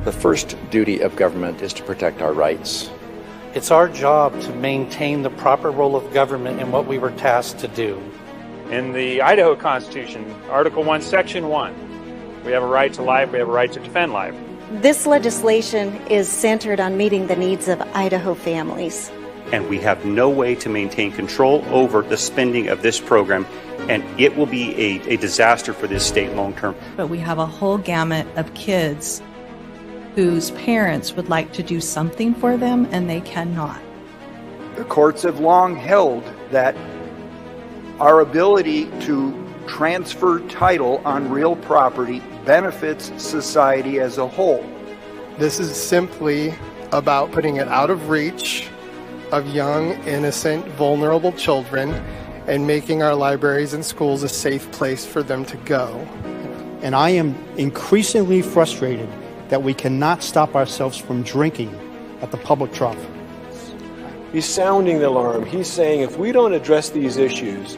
The first duty of government is to protect our rights. It's our job to maintain the proper role of government in what we were tasked to do. In the Idaho Constitution, Article 1, Section 1, we have a right to life, we have a right to defend life. This legislation is centered on meeting the needs of Idaho families. And we have no way to maintain control over the spending of this program, and it will be a disaster for this state long term. But we have a whole gamut of kids whose parents would like to do something for them and they cannot. The courts have long held that our ability to transfer title on real property benefits society as a whole. This is simply about putting it out of reach of young, innocent, vulnerable children and making our libraries and schools a safe place for them to go. And I am increasingly frustrated that we cannot stop ourselves from drinking at the public trough. He's sounding the alarm. He's saying if we don't address these issues,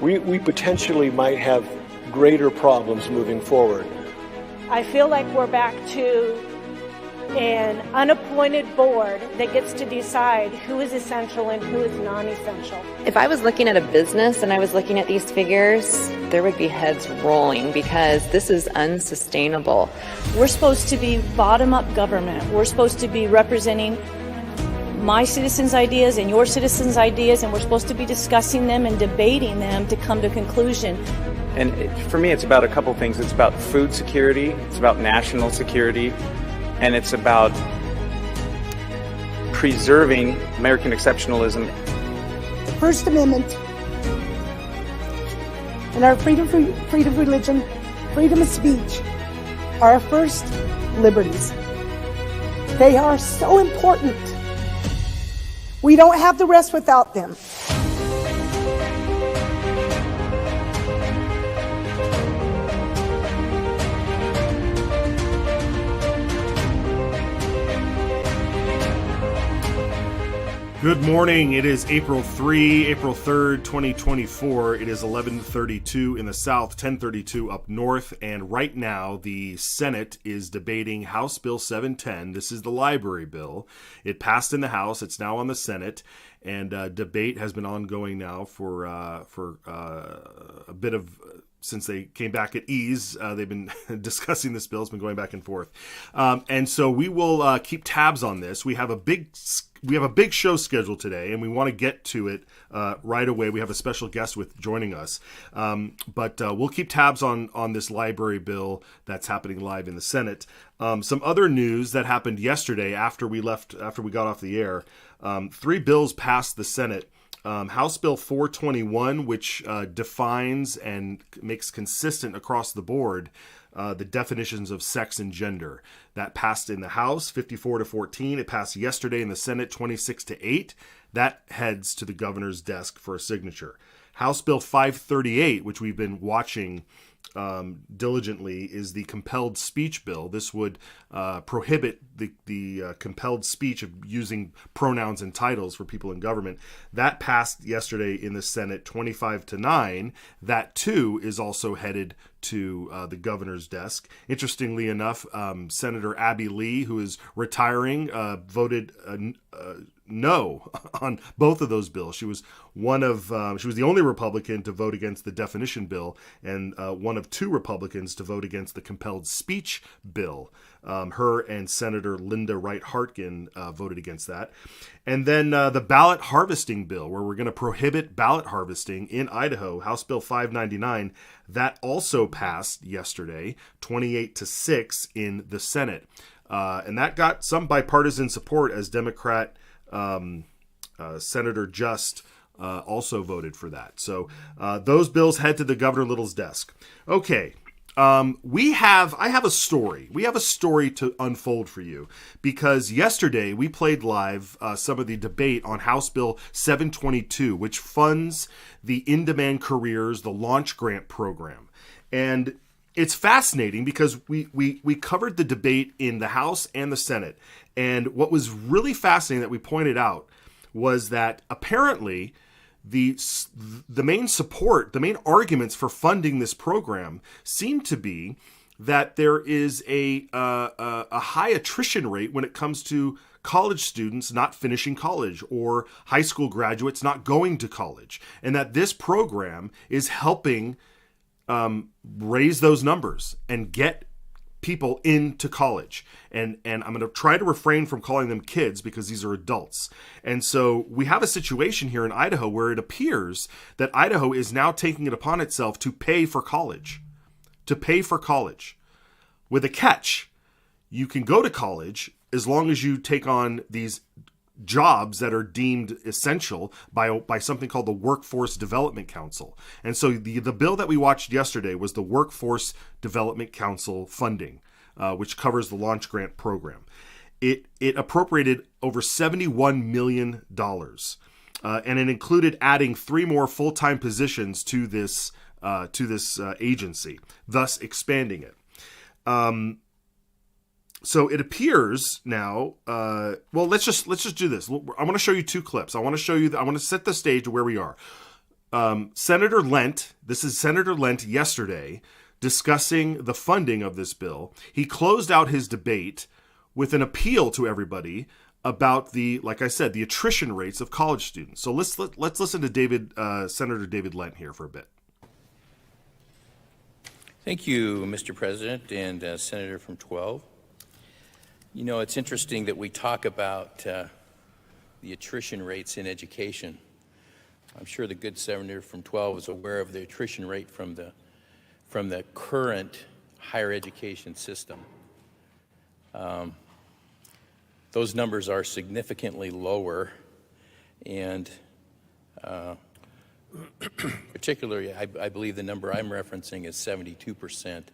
we potentially might have greater problems moving forward. I feel like we're back to an unappointed board that gets to decide who is essential and who is non-essential. If I was looking at a business and I was looking at these figures, there would be heads rolling because this is unsustainable. We're supposed to be bottom-up government. We're supposed to be representing my citizens' ideas and your citizens' ideas, and we're supposed to be discussing them and debating them to come to a conclusion. And for me, it's about a couple things. It's about food security, it's about national security, and it's about preserving American exceptionalism. The First Amendment and our freedom of religion, freedom of speech are our first liberties. They are so important. We don't have the rest without them. Good morning. It is April 3rd, 2024. It is 11:32 in the south, 10:32 up north, and right now the Senate is debating House Bill 710. This is the library bill. It passed in the House. It's now on the Senate, and debate has been ongoing now for a bit of since they came back at ease. They've been discussing this bill. It's been going back and forth. And so we will keep tabs on this. We have a big show scheduled today, and we want to get to it right away. We have a special guest joining us. But we'll keep tabs on this library bill that's happening live in the Senate. Some other news that happened yesterday after we got off the air. 3 bills passed the Senate. House Bill 421, which defines and makes consistent across the board the definitions of sex and gender. That passed in the House 54-14. It passed yesterday in the Senate 26-8. That heads to the governor's desk for a signature. House Bill 538, which we've been watching diligently, is the compelled speech bill. This would prohibit the compelled speech of using pronouns and titles for people in government. That passed yesterday in the Senate 25-9. That too is also headed to the governor's desk. Interestingly enough, Senator Abby Lee, who is retiring, voted no on both of those bills. She was the only Republican to vote against the definition bill, and one of 2 Republicans to vote against the compelled speech bill. Her and Senator Linda Wright-Hartgen voted against that. And then the ballot harvesting bill, where we're going to prohibit ballot harvesting in Idaho, House Bill 599, that also passed yesterday, 28-6 in the Senate. And that got some bipartisan support, as Democrat Senator Just also voted for that. So those bills head to the Governor Little's desk. Okay. I have a story. We have a story to unfold for you, because yesterday we played live some of the debate on House Bill 722, which funds the in-demand careers, the launch grant program. And it's fascinating because we covered the debate in the House and the Senate. And what was really fascinating that we pointed out was that apparently the main arguments for funding this program seem to be that there is a high attrition rate when it comes to college students not finishing college or high school graduates not going to college, and that this program is helping raise those numbers and get people into college. And I'm going to try to refrain from calling them kids because these are adults. And so we have a situation here in Idaho where it appears that Idaho is now taking it upon itself to pay for college. With a catch. You can go to college as long as you take on these jobs that are deemed essential by something called the Workforce Development Council. And so the bill that we watched yesterday was the Workforce Development Council funding, which covers the launch grant program. It appropriated over $71 million, and it included adding 3 more full-time positions to this agency, thus expanding it. So it appears now. Well, let's just do this. I want to show you 2 clips. I want to set the stage to where we are. Senator Lent. This is Senator Lent yesterday discussing the funding of this bill. He closed out his debate with an appeal to everybody about like I said, the attrition rates of college students. So let's listen to Senator David Lent here for a bit. Thank you, Mr. President and Senator from 12. You know, it's interesting that we talk about the attrition rates in education. I'm sure the good senator from 12 is aware of the attrition rate from the current higher education system. Those numbers are significantly lower, and particularly, I believe the number I'm referencing is 72%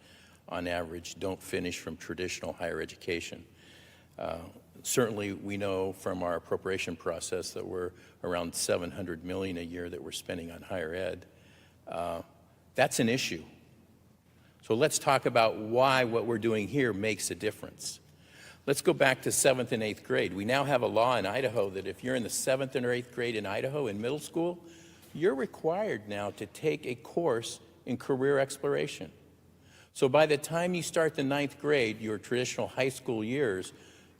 on average don't finish from traditional higher education. Certainly, we know from our appropriation process that we're around $700 million a year that we're spending on higher ed. That's an issue. So let's talk about why what we're doing here makes a difference. Let's go back to 7th and 8th grade. We now have a law in Idaho that if you're in the 7th and 8th grade in Idaho in middle school, you're required now to take a course in career exploration. So by the time you start the 9th grade, your traditional high school years,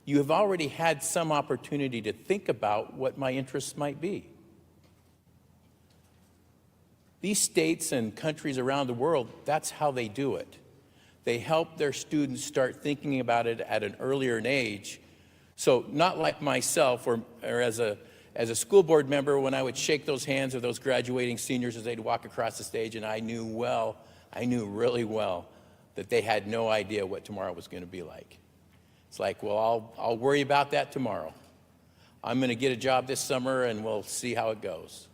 you have already had some opportunity to think about what my interests might be. These states and countries around the world, that's how they do it. They help their students start thinking about it at an earlier age. So not like myself or as a school board member, when I would shake those hands of those graduating seniors as they'd walk across the stage, and I knew really well that they had no idea what tomorrow was going to be like. It's like, well, I'll worry about that tomorrow. I'm going to get a job this summer and we'll see how it goes.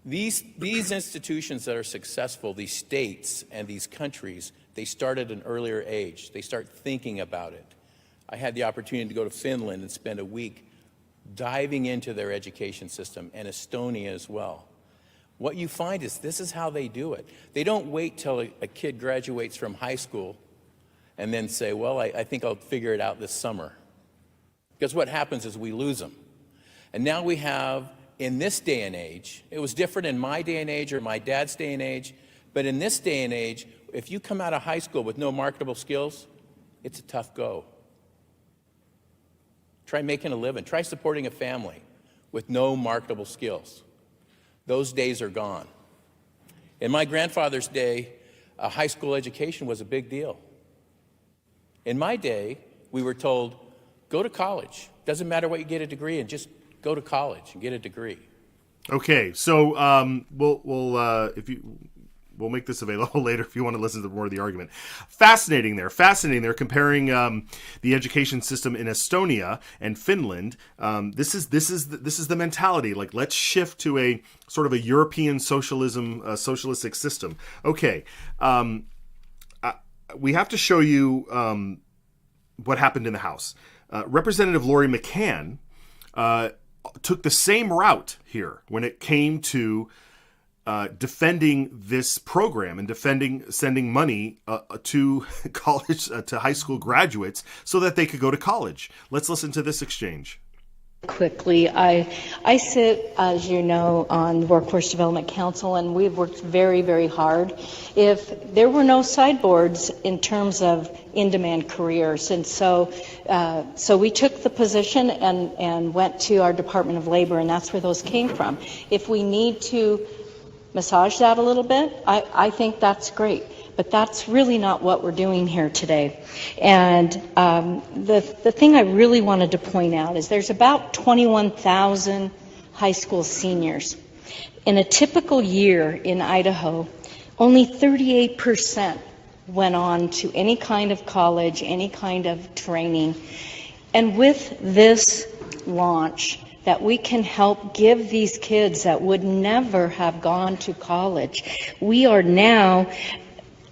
These institutions that are successful, these states and these countries, they start at an earlier age. They start thinking about it. I had the opportunity to go to Finland and spend a week diving into their education system, and Estonia as well. What you find is this is how they do it. They don't wait till a kid graduates from high school and then say, well, I think I'll figure it out this summer. Because what happens is we lose them. And now we have, in this day and age, it was different in my day and age or my dad's day and age, but in this day and age, if you come out of high school with no marketable skills, it's a tough go. Try making a living. Try supporting a family with no marketable skills. Those days are gone. In my grandfather's day, a high school education was a big deal. In my day, we were told, go to college. Doesn't matter what you get a degree in, just go to college and get a degree. Okay, so we'll make this available later if you want to listen to more of the argument. Fascinating there, comparing the education system in Estonia and Finland. This is the mentality. Like, let's shift to a sort of a European socialistic system. Okay, we have to show you what happened in the House. Representative Lori McCann took the same route here when it came to defending this program and defending sending money to college, to high school graduates so that they could go to college. Let's listen to this exchange. Quickly, I sit, as you know, on the Workforce Development Council, and we've worked very, very hard. If there were no sideboards in terms of in-demand careers, and so we took the position and went to our Department of Labor, and that's where those came from. If we need to massage that a little bit, I think that's great. But that's really not what we're doing here today. And the thing I really wanted to point out is there's about 21,000 high school seniors. In a typical year in Idaho, only 38% went on to any kind of college, any kind of training. And with this launch, that we can help give these kids that would never have gone to college, we are now,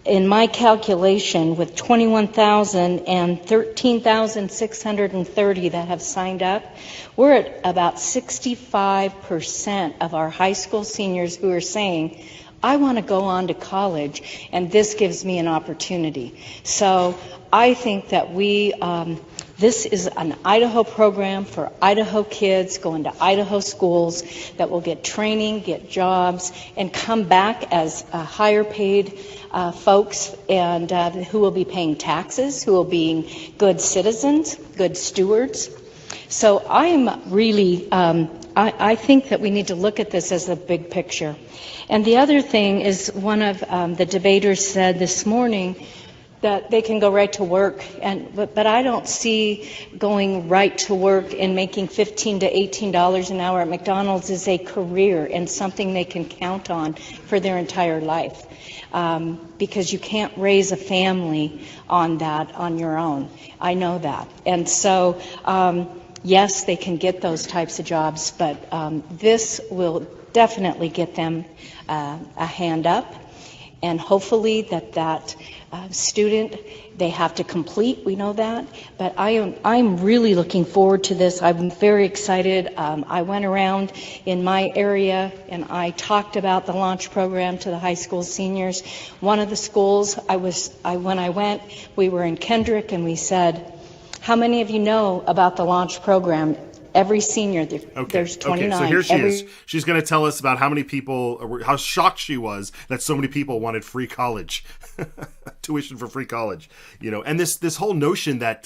in my calculation, with 21,000 and 13,630 that have signed up, we're at about 65% of our high school seniors who are saying, I want to go on to college, and this gives me an opportunity. So I think that this is an Idaho program for Idaho kids going to Idaho schools that will get training, get jobs, and come back as higher paid folks, and who will be paying taxes, who will be good citizens, good stewards. So I'm really, I think that we need to look at this as a big picture. And the other thing is, one of the debaters said this morning that they can go right to work, but I don't see going right to work and making $15 to $18 an hour at McDonald's as a career and something they can count on for their entire life, because you can't raise a family on that on your own. I know that. And so yes, they can get those types of jobs, but this will definitely get them a hand up, and hopefully that student, they have to complete, we know that, but I'm really looking forward to this. I'm very excited. I went around in my area and I talked about the launch program to the high school seniors. One of the schools when I went, we were in Kendrick, and we said, how many of you know about the launch program? Every senior, there's 29. Okay, so here she is. She's going to tell us about how many people, how shocked she was that so many people wanted free college, tuition for free college, and this whole notion that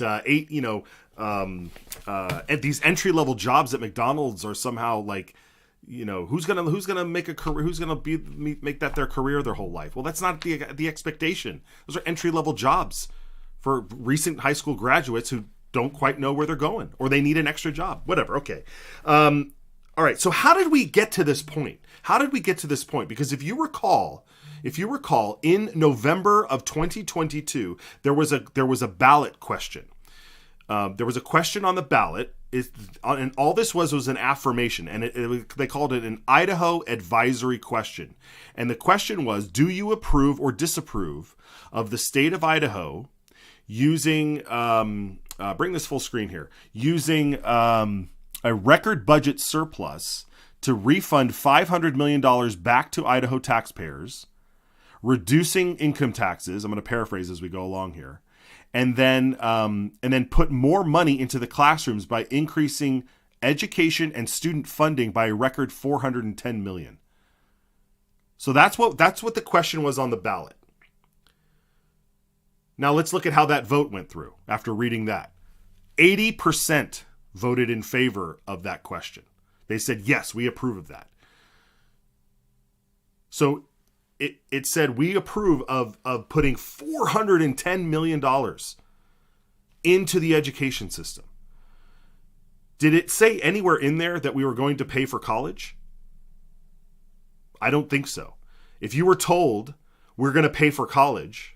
these entry level jobs at McDonald's are somehow like, who's gonna make a career, who's gonna make that their career their whole life. Well, that's not the expectation. Those are entry level jobs for recent high school graduates who don't quite know where they're going, or they need an extra job, whatever. Okay. All right. So how did we get to this point? Because if you recall, in November of 2022, there was a ballot question. There was a question on the ballot, and all this was an affirmation, and they called it an Idaho advisory question. And the question was, do you approve or disapprove of the state of Idaho using, bring this full screen here, using a record budget surplus to refund $500 million back to Idaho taxpayers, reducing income taxes, I'm going to paraphrase as we go along here, and then put more money into the classrooms by increasing education and student funding by a record $410 million. So that's what the question was on the ballot. Now let's look at how that vote went through after reading that. 80% voted in favor of that question. They said, yes, we approve of that. So it said we approve of putting $410 million into the education system. Did it say anywhere in there that we were going to pay for college? I don't think so. If you were told we're going to pay for college,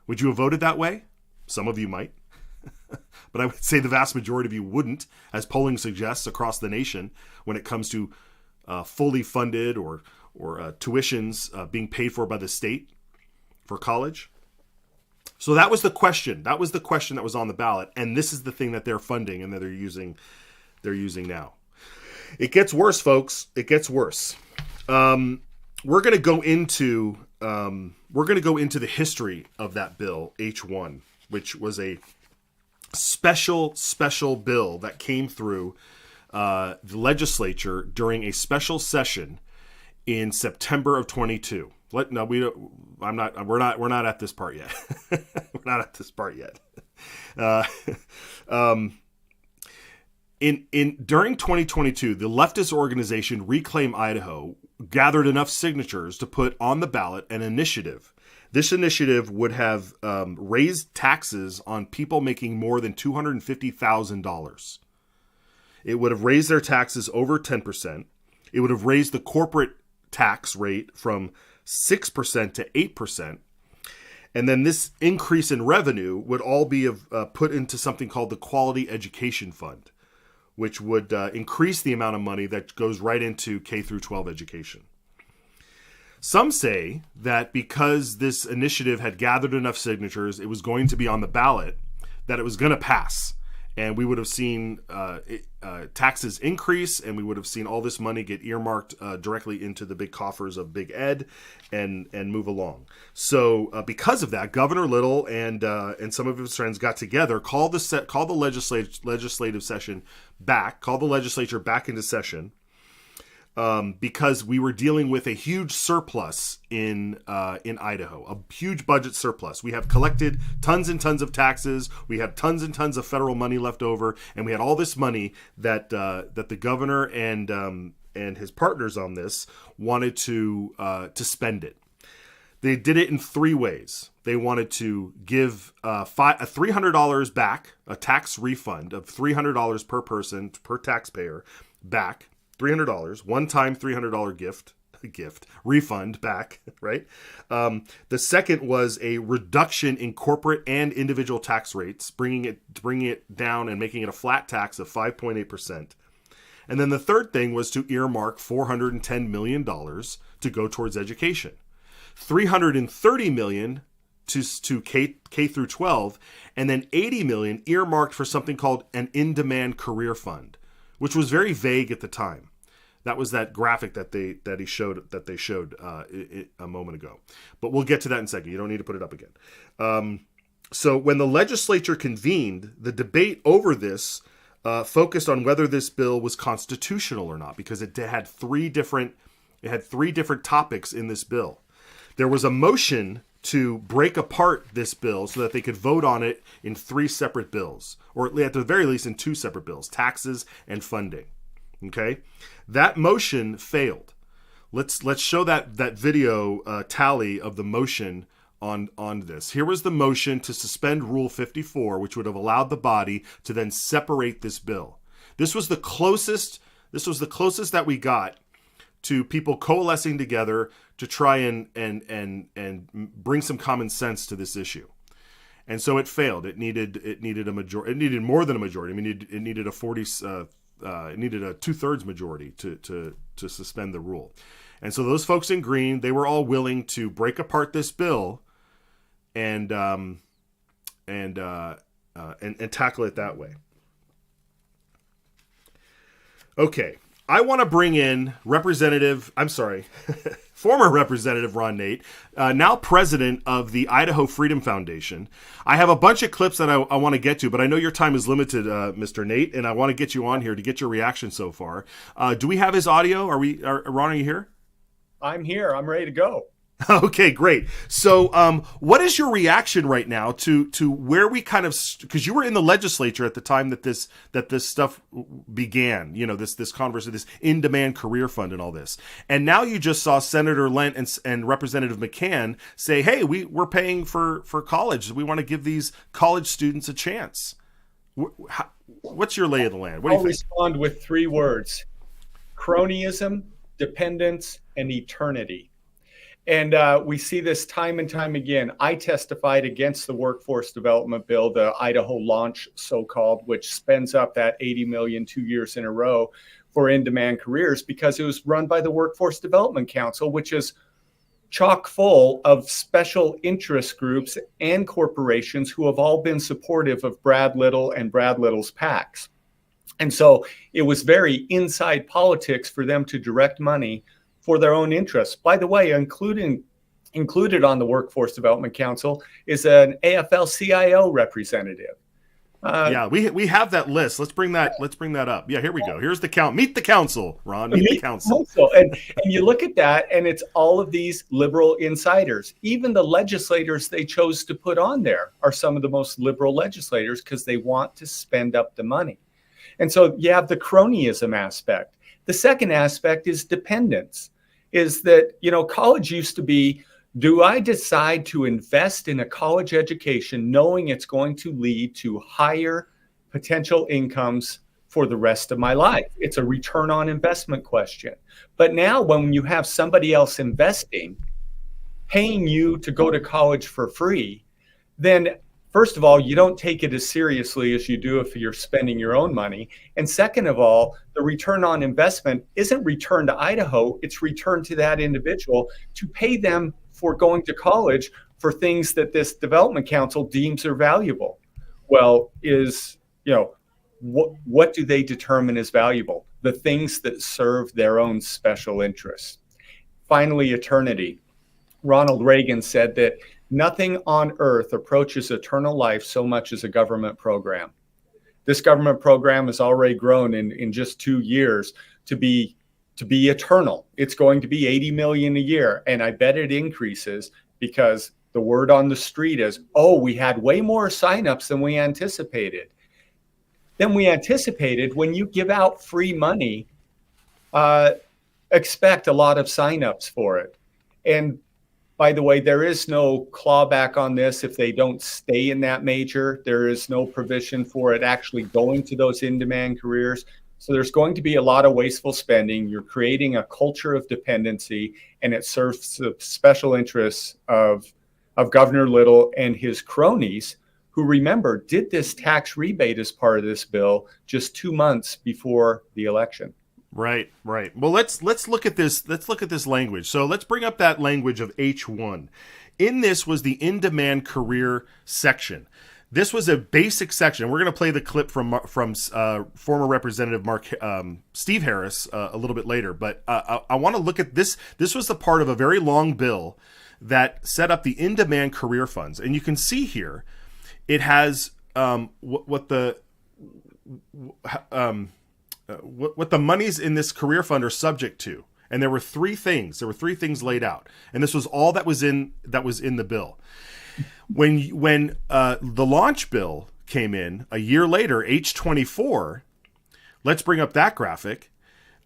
would you have voted that way? Some of you might. But I would say the vast majority of you wouldn't, as polling suggests across the nation, when it comes to fully funded or tuitions being paid for by the state for college. So that was the question. That was the question that was on the ballot. And this is the thing that they're funding and that they're using now. It gets worse, folks. It gets worse. We're going to go into the history of that bill, H1, which was a special bill that came through the legislature during a special session in September of 22. We're not at this part yet. We're not at this part yet. During 2022, the leftist organization Reclaim Idaho gathered enough signatures to put on the ballot an initiative. This initiative would have raised taxes on people making more than $250,000. It would have raised their taxes over 10%. It would have raised the corporate tax rate from 6% to 8%. And then this increase in revenue would all be put into something called the Quality Education Fund, which would increase the amount of money that goes right into K through 12 education. Some say that because this initiative had gathered enough signatures, it was going to be on the ballot, that it was going to pass. And we would have seen taxes increase, and we would have seen all this money get earmarked directly into the big coffers of Big Ed and move along. So because of that, Governor Little and some of his friends got together, called the legislative session back, called the legislature back into session, because we were dealing with a huge surplus in Idaho, a huge budget surplus. We have collected tons and tons of taxes. We have tons and tons of federal money left over, and we had all this money that the governor and his partners on this wanted to spend it. They did it in three ways. They wanted to give $300 back, a tax refund of $300 per person, per taxpayer back. $300, one-time $300 refund back, right? The second was a reduction in corporate and individual tax rates, bringing it down and making it a flat tax of 5.8%. And then the third thing was to earmark $410 million to go towards education, $330 million to K through 12, and then $80 million earmarked for something called an in-demand career fund, which was very vague at the time. That was that graphic that they showed a moment ago. But we'll get to that in a second. You don't need to put it up again. So when the legislature convened, the debate over this focused on whether this bill was constitutional or not, because it had three different topics in this bill. There was a motion to break apart this bill so that they could vote on it in three separate bills, or at the very least in two separate bills, taxes and funding. Okay, that motion failed. Let's show that video tally of the motion on this. Here was the motion to suspend Rule 54, which would have allowed the body to then separate this bill. This was the closest that we got to people coalescing together to try and bring some common sense to this issue. And so it failed. It needed a majority. It needed more than a majority. I mean, it needed a 40. It needed a 2/3 majority to suspend the rule. And so those folks in green, they were all willing to break apart this bill and tackle it that way. Okay, I want to bring in former Representative Ron Nate, now president of the Idaho Freedom Foundation. I have a bunch of clips that I want to get to, but I know your time is limited, Mr. Nate, and I want to get you on here to get your reaction so far. Do we have his audio? Ron, are you here? I'm here. I'm ready to go. Okay, great. So what is your reaction right now to where we kind of, because you were in the legislature at the time that this stuff began, this conversation, this in-demand career fund and all this. And now you just saw Senator Lent and Representative McCann say, hey, we're paying for college. We want to give these college students a chance. What's your lay of the land? What do you think? I'll respond with three words: cronyism, dependence, and eternity. And we see this time and time again. I testified against the workforce development bill, the Idaho launch so-called, which spends up that $80 million 2 years in a row for in-demand careers, because it was run by the Workforce Development Council, which is chock full of special interest groups and corporations who have all been supportive of Brad Little and Brad Little's PACs. And so it was very inside politics for them to direct money for their own interests. By the way, included on the Workforce Development Council is an AFL-CIO representative. Yeah, we have that list. Let's bring that up. Yeah, here we go. Here's the count. Meet the council, Ron. Meet the council. And you look at that, and it's all of these liberal insiders. Even the legislators they chose to put on there are some of the most liberal legislators because they want to spend up the money. And so you have the cronyism aspect. The second aspect is dependence, is that, college used to be, do I decide to invest in a college education knowing it's going to lead to higher potential incomes for the rest of my life? It's a return on investment question. But now when you have somebody else investing, paying you to go to college for free, then first of all, you don't take it as seriously as you do if you're spending your own money. And second of all, the return on investment isn't returned to Idaho, it's returned to that individual to pay them for going to college for things that this development council deems are valuable. Well, what do they determine as valuable? The things that serve their own special interests. Finally, eternity. Ronald Reagan said that nothing on earth approaches eternal life so much as a government program. This government program has already grown in just 2 years to be eternal. It's going to be 80 million a year. And I bet it increases because the word on the street is, we had way more signups than we anticipated. When you give out free money, expect a lot of signups for it. And by the way, there is no clawback on this if they don't stay in that major. There is no provision for it actually going to those in-demand careers. So there's going to be a lot of wasteful spending. You're creating a culture of dependency, and it serves the special interests of Governor Little and his cronies, who, remember, did this tax rebate as part of this bill just 2 months before the election. Right. Well, let's look at this. Let's look at this language. So let's bring up that language of H1. In this was the in-demand career section. This was a basic section. We're going to play the clip from former Representative Steve Harris a little bit later. But I want to look at this. This was the part of a very long bill that set up the in-demand career funds, and you can see here it has what the monies in this career fund are subject to. And there were three things. There were three things laid out, and this was all that was in the bill. When the launch bill came in a year later, H24, let's bring up that graphic.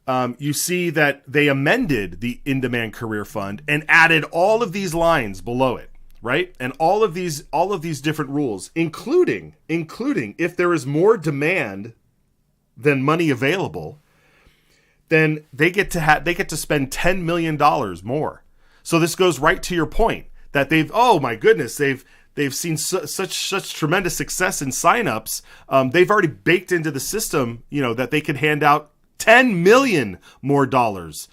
You see that they amended the in-demand career fund and added all of these lines below it, right? And all of these different rules, including if there is more demand than money available, then they get to spend $10 million more. So this goes right to your point that they've seen such tremendous success in signups. They've already baked into the system, that they could hand out $10 million more dollars.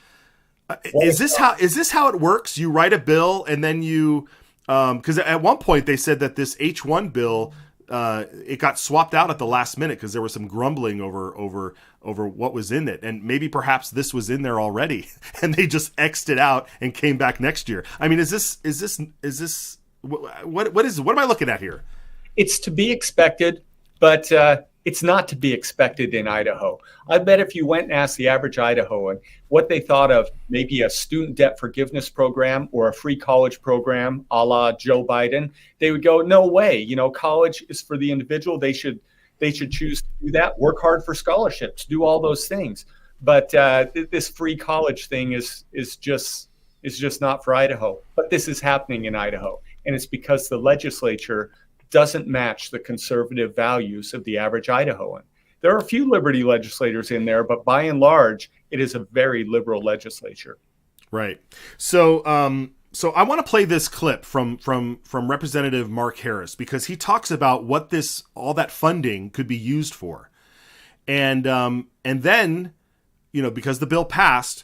Is this how it works? You write a bill and then you, because at one point they said that this H1 bill, it got swapped out at the last minute because there was some grumbling over what was in it, and maybe perhaps this was in there already, and they just X'd it out and came back next year. I mean, is this what am I looking at here? It's to be expected, but it's not to be expected in Idaho. I bet if you went and asked the average Idahoan what they thought of maybe a student debt forgiveness program or a free college program a la Joe Biden, they would go, no way. College is for the individual. They should choose to do that, work hard for scholarships, do all those things. But this free college thing is just not for Idaho. But this is happening in Idaho. And it's because the legislature doesn't match the conservative values of the average Idahoan. There are a few liberty legislators in there, but by and large, it is a very liberal legislature. Right. So I want to play this clip from Representative Mark Harris, because he talks about what all that funding could be used for. And then, because the bill passed,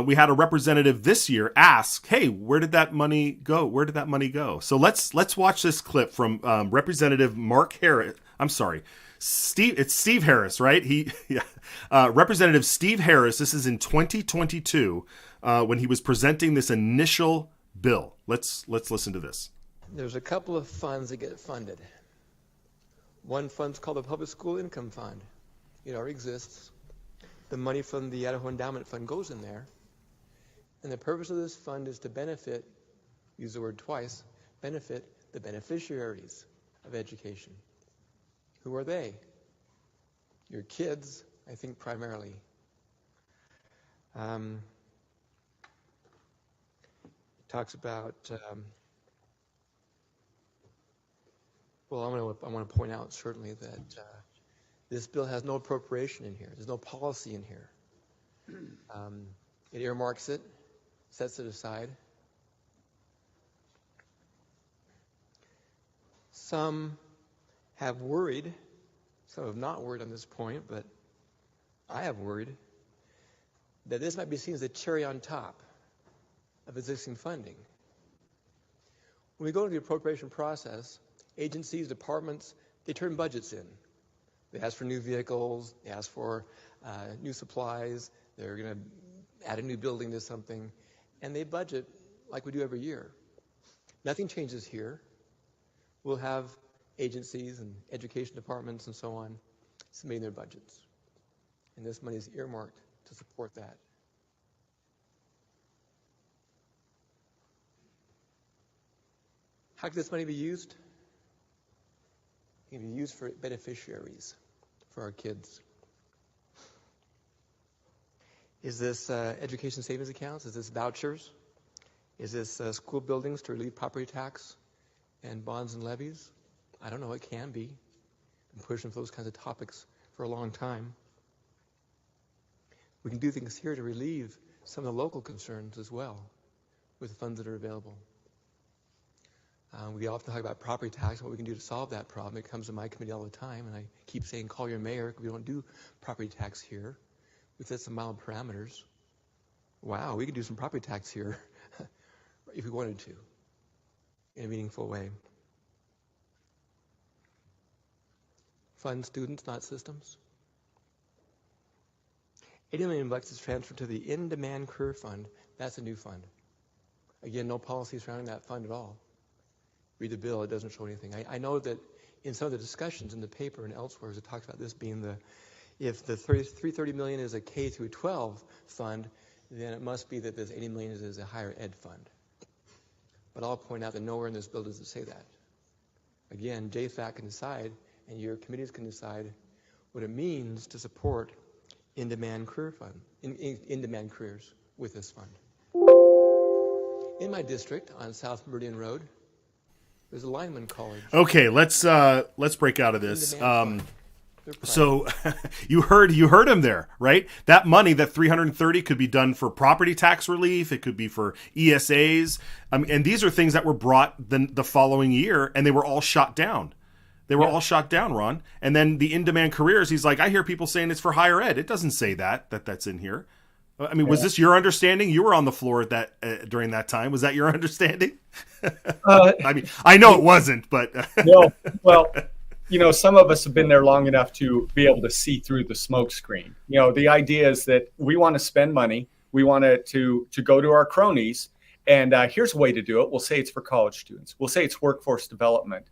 we had a representative this year ask, "Hey, where did that money go? Where did that money go?" So let's watch this clip from Representative Mark Harris. I'm sorry, Steve. It's Steve Harris, right? Representative Steve Harris. This is in 2022 when he was presenting this initial bill. Let's listen to this. There's a couple of funds that get funded. One fund's called the Public School Income Fund. It already exists. The money from the Idaho Endowment Fund goes in there. And the purpose of this fund is to benefit, use the word twice, benefit the beneficiaries of education. Who are they? Your kids, I think, primarily. Talks about, well, I want to point out certainly that this bill has no appropriation in here. There's no policy in here. It earmarks it, sets it aside. Some have worried, some have not worried on this point, but I have worried that this might be seen as a cherry on top of existing funding. When we go into the appropriation process, agencies, departments, they turn budgets in. They ask for new vehicles, they ask for new supplies, they're going to add a new building to something, and they budget like we do every year. Nothing changes here. We'll have agencies and education departments and so on submitting their budgets. And this money is earmarked to support that. How can this money be used? It can be used for beneficiaries, for our kids. Is this education savings accounts? Is this vouchers? Is this school buildings to relieve property tax and bonds and levies? I don't know. It can be. I've been pushing for those kinds of topics for a long time. We can do things here to relieve some of the local concerns as well with the funds that are available. We often talk about property tax and what we can do to solve that problem. It comes to my committee all the time, and I keep saying, call your mayor. We don't do property tax here. We set some mild parameters. Wow, we could do some property tax here if we wanted to in a meaningful way. Fund students, not systems. $80 million is transferred to the In-Demand Career Fund. That's a new fund. Again, no policy surrounding that fund at all. Read the bill, it doesn't show anything. I know that in some of the discussions in the paper and elsewhere, it talks about this being if the $330 million is a K through 12 fund, then it must be that this $80 million is a higher ed fund. But I'll point out that nowhere in this bill does it say that. Again, JFAC can decide, and your committees can decide what it means to support in-demand career fund, in-demand careers with this fund. In my district on South Meridian Road, there's a lineman college. Okay, let's break out of this. So you heard him there, right? That money, that $330, could be done for property tax relief. It could be for ESAs. And these are things that were brought the following year, and they were all shot down. They were all shot down, Ron. And then the in-demand careers, he's like, I hear people saying it's for higher ed. It doesn't say that's in here. I mean, was this your understanding? You were on the floor at that during that time. Was that your understanding? I mean, I know it wasn't, but no. Well, some of us have been there long enough to be able to see through the smoke screen. The idea is that we want to spend money. We want it to go to our cronies. And here's a way to do it. We'll say it's for college students. We'll say it's workforce development.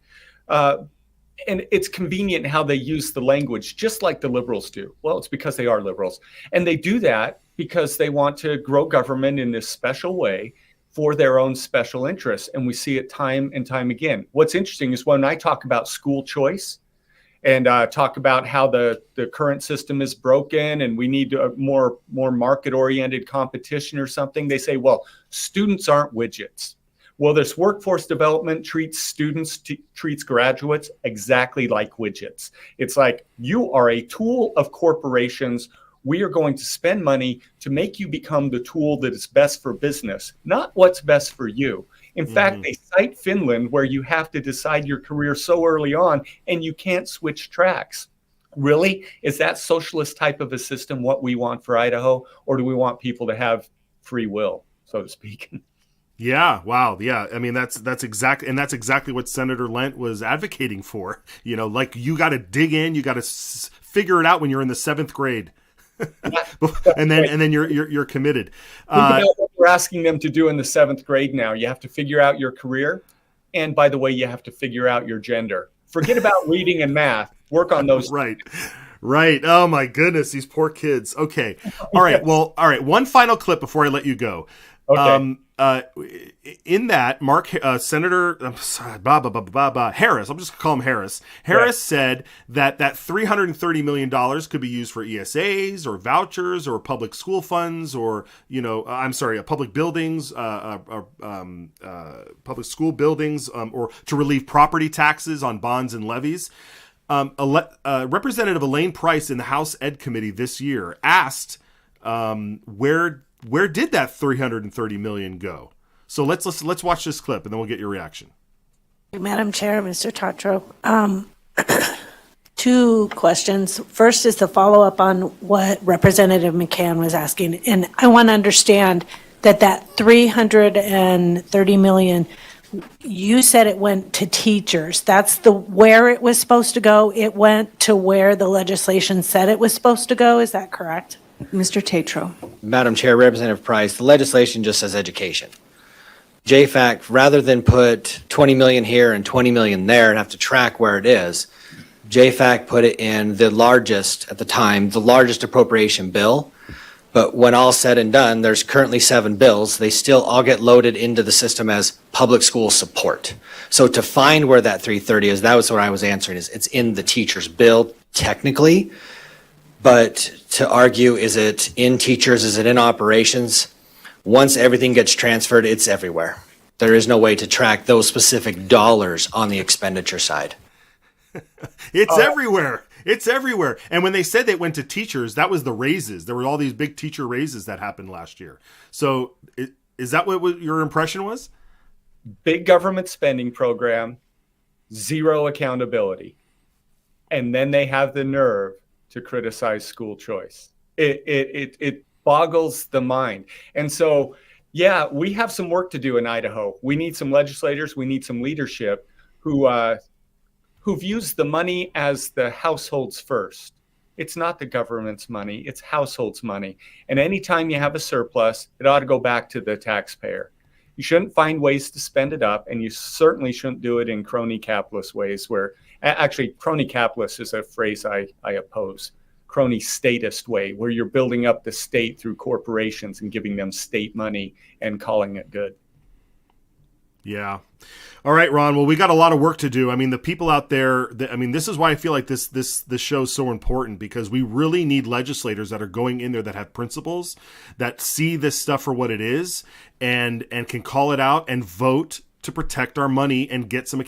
And it's convenient how they use the language, just like the liberals do. Well, it's because they are liberals. And they do that because they want to grow government in this special way for their own special interests. And we see it time and time again. What's interesting is when I talk about school choice and talk about how the current system is broken and we need a more market-oriented competition or something, they say, well, students aren't widgets. Well, this workforce development treats graduates exactly like widgets. It's like, you are a tool of corporations. We are going to spend money to make you become the tool that is best for business, not what's best for you. In fact, they cite Finland, where you have to decide your career so early on and you can't switch tracks. Really? Is that socialist type of a system what we want for Idaho? Or do we want people to have free will, so to speak? Yeah. Wow. Yeah. I mean, that's exactly what Senator Lent was advocating for. Like, you got to dig in, you got to figure it out when you're in the 7th grade, and then you're committed. Think about what we're asking them to do in the 7th grade now. You have to figure out your career, and by the way, you have to figure out your gender. Forget about reading and math. Work on those. Right. Oh my goodness, these poor kids. Okay. All right. Well, all right. One final clip before I let you go. Okay. In that, Senator Harris, I'm just gonna call him Harris. Harris said that $330 million could be used for ESAs or vouchers or public school funds or, public buildings, public school buildings, or to relieve property taxes on bonds and levies. Representative Elaine Price in the House Ed Committee this year asked where did that $330 million go? So let's watch this clip and then we'll get your reaction. Madam Chair, Mr. Tatro, 2 questions. First is the follow-up on what Representative McCann was asking. And I want to understand that $330 million, you said it went to teachers. That's where it was supposed to go. It went to where the legislation said it was supposed to go. Is that correct? Mr. Tatro. Madam Chair, Representative Price, the legislation just says education. JFAC, rather than put 20 million here and 20 million there and have to track where it is, JFAC put it in the largest appropriation bill. But when all said and done, there's currently 7 bills. They still all get loaded into the system as public school support. So to find where that 330 is, that was what I was answering, is it's in the teacher's bill technically. But to argue, is it in teachers, is it in operations? Once everything gets transferred, it's everywhere. There is no way to track those specific dollars on the expenditure side. It's everywhere. It's everywhere. And when they said they went to teachers, that was the raises. There were all these big teacher raises that happened last year. So is that what your impression was? Big government spending program, zero accountability. And then they have the nerve to criticize school choice. It boggles the mind. And so, yeah, we have some work to do in Idaho. We need some legislators. We need some leadership who views the money as the household's first. It's not the government's money. It's households' money. And anytime you have a surplus, it ought to go back to the taxpayer. You shouldn't find ways to spend it up, and you certainly shouldn't do it in crony capitalist ways where, actually, crony capitalist is a phrase I oppose. Crony statist way, where you're building up the state through corporations and giving them state money and calling it good. Yeah. All right, Ron. Well, we got a lot of work to do. I mean, the people out there, this is why I feel like this show is so important, because we really need legislators that are going in there that have principles, that see this stuff for what it is, and can call it out and vote to protect our money and get some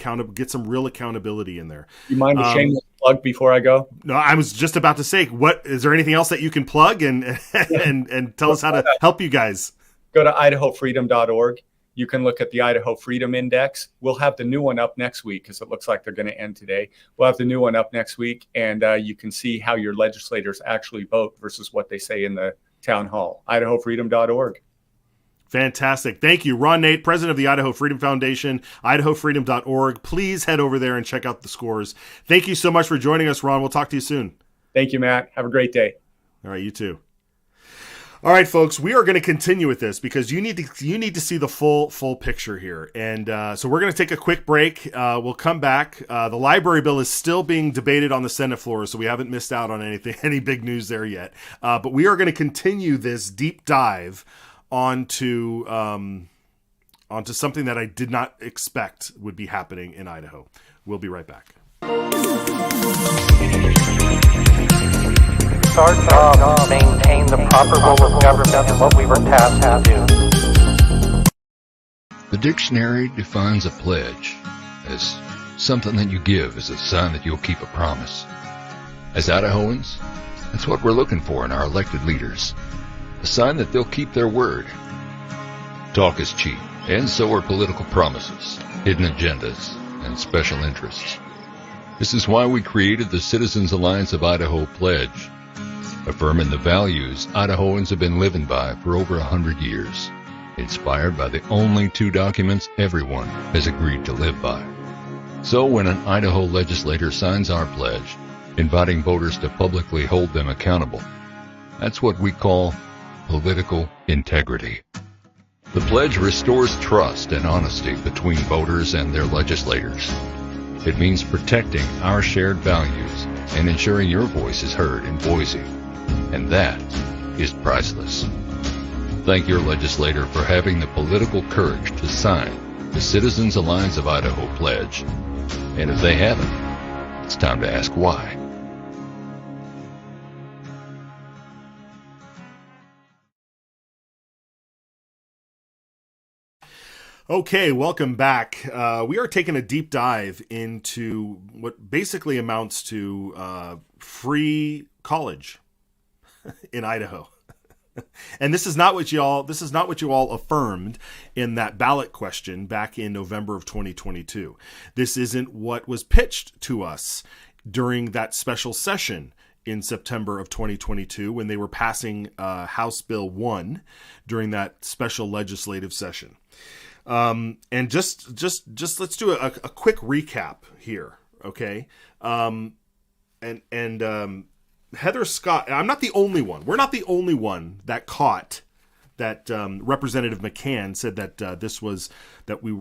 real accountability in there. You mind a shameless plug before I go? No, I was just about to say, is there anything else that you can plug and tell us how to help you guys? Go to idahofreedom.org. You can look at the Idaho Freedom Index. We'll have the new one up next week because it looks like they're going to end today. We'll have the new one up next week, and you can see how your legislators actually vote versus what they say in the town hall. idahofreedom.org. Fantastic. Thank you. Ron Nate, president of the Idaho Freedom Foundation, idahofreedom.org. Please head over there and check out the scores. Thank you so much for joining us, Ron. We'll talk to you soon. Thank you, Matt. Have a great day. All right, you too. All right, folks, we are going to continue with this because you need to see the full picture here. And so we're going to take a quick break. We'll come back. The library bill is still being debated on the Senate floor, so we haven't missed out on any big news there yet. But we are going to continue this deep dive onto something that I did not expect would be happening in Idaho. We'll be right back. It's our job to maintain the proper role of government and what we were tasked to do. The dictionary defines a pledge as something that you give as a sign that you'll keep a promise. As Idahoans, that's what we're looking for in our elected leaders. A sign that they'll keep their word. Talk is cheap, and so are political promises, hidden agendas, and special interests. This is why we created the Citizens Alliance of Idaho Pledge, affirming the values Idahoans have been living by for over 100 years, inspired by the only 2 documents everyone has agreed to live by. So when an Idaho legislator signs our pledge, inviting voters to publicly hold them accountable, that's what we call political integrity. The pledge restores trust and honesty between voters and their legislators. It means protecting our shared values and ensuring your voice is heard in Boise. And that is priceless. Thank your legislator for having the political courage to sign the Citizens Alliance of Idaho Pledge. And if they haven't, it's time to ask why. Okay, welcome back. We are taking a deep dive into what basically amounts to free college in Idaho. And this is not what you all affirmed in that ballot question back in November of 2022. This isn't what was pitched to us during that special session in September of 2022 when they were passing House Bill 1 during that special legislative session. And just let's do a quick recap here, okay? Heather Scott, I'm not the only one. We're not the only one that caught that Representative McCann said that we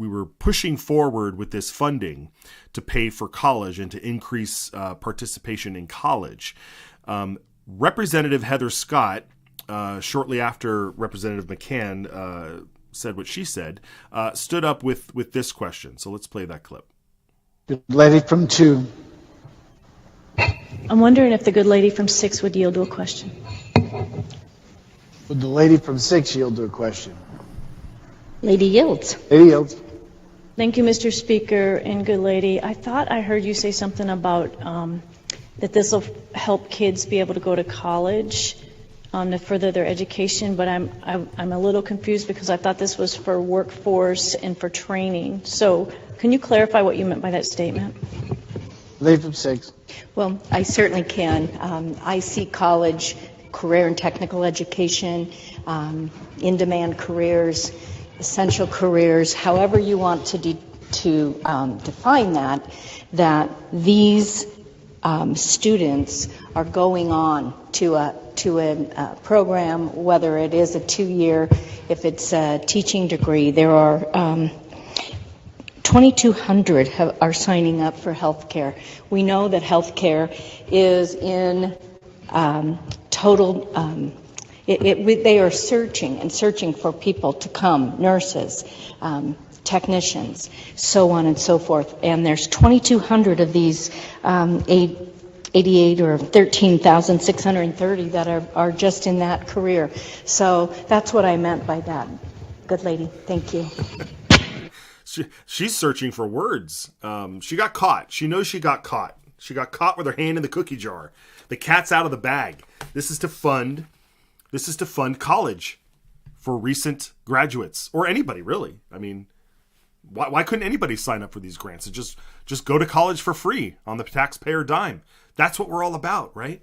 were pushing forward with this funding to pay for college and to increase participation in college. Representative Heather Scott, shortly after Representative McCann said what she said, stood up with this question. So let's play that clip. Good lady from 2. I'm wondering if the good lady from 6 would yield to a question. Would the lady from 6 yield to a question? Lady yields. Lady yields. Thank you, Mr. Speaker and good lady. I thought I heard you say something about that this will help kids be able to go to college to further their education, but I'm a little confused because I thought this was for workforce and for training. So can you clarify what you meant by that statement? Lady from 6. Well, I certainly can. I see college, career and technical education, in-demand careers, essential careers, however you want to define that these students are going on to a program, whether it is a 2-year, if it's a teaching degree. There are 2,200 are signing up for healthcare. We know that healthcare is in total. They are searching for people to come, nurses, technicians, so on and so forth. And there's 2,200 of these 88 or 13,630 that are just in that career. So that's what I meant by that. Good lady, thank you. She's searching for words. She got caught. She knows she got caught. She got caught with her hand in the cookie jar. The cat's out of the bag. This is to fund college for recent graduates or anybody really. I mean, why couldn't anybody sign up for these grants and just go to college for free on the taxpayer dime? That's what we're all about, right?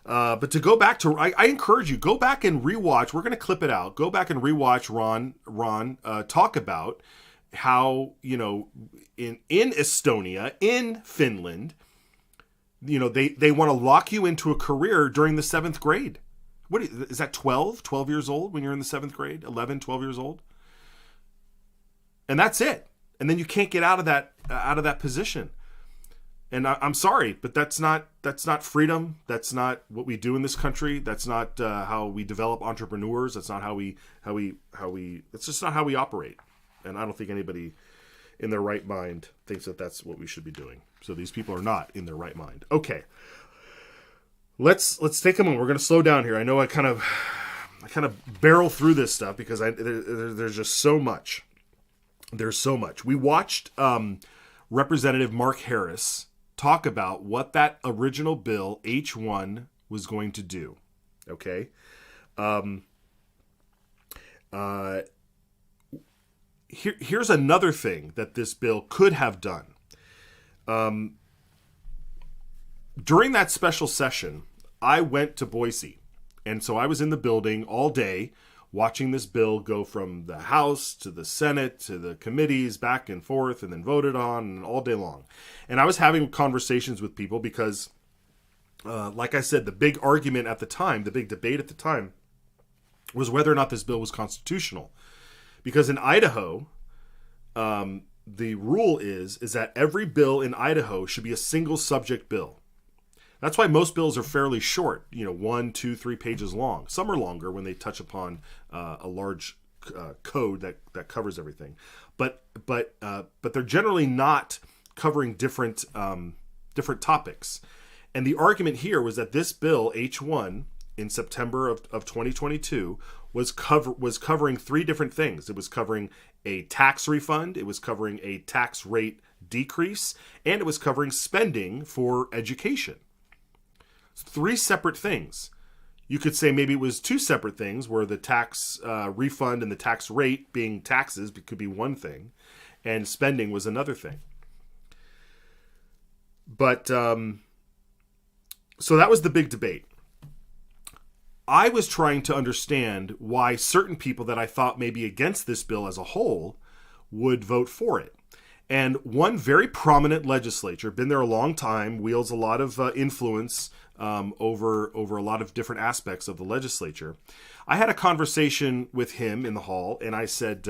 But to go back to, I encourage you, go back and rewatch. We're going to clip it out. Go back and rewatch Ron talk about how, in Estonia, in Finland, they want to lock you into a career during the 7th grade. What is that, 12 years old when you're in the 7th grade? 11, 12 years old? And that's it. And then you can't get out of that position. And I'm sorry, but that's not freedom. That's not what we do in this country. That's not how we develop entrepreneurs. That's not how we. It's just not how we operate. And I don't think anybody in their right mind thinks that that's what we should be doing. So these people are not in their right mind. Okay, let's take a moment. We're going to slow down here. I know I kind of barrel through this stuff because there's just so much. There's so much. We watched Representative Mark Harris talk about what that original bill, H1, was going to do. Okay? Here's another thing that this bill could have done. During that special session, I went to Boise. And so I was in the building all day watching this bill go from the House to the Senate to the committees back and forth and then voted on and all day long. And I was having conversations with people because, like I said, the big argument at the time, the big debate at the time was whether or not this bill was constitutional. Because in Idaho, rule is that every bill in Idaho should be a single subject bill. That's why most bills are fairly short, 1, 2, 3 pages long. Some are longer when they touch upon a large code that covers everything, but they're generally not covering different topics. And the argument here was that this bill H1 in September of 2022 was covering 3 different things. It was covering a tax refund, it was covering a tax rate decrease, and it was covering spending for education. 3 separate things. You could say maybe it was 2 separate things, where the tax refund and the tax rate being taxes could be one thing, and spending was another thing. But so that was the big debate. I was trying to understand why certain people that I thought may be against this bill as a whole would vote for it. And one very prominent legislator, been there a long time, wields a lot of influence over a lot of different aspects of the legislature. I had a conversation with him in the hall, and I said,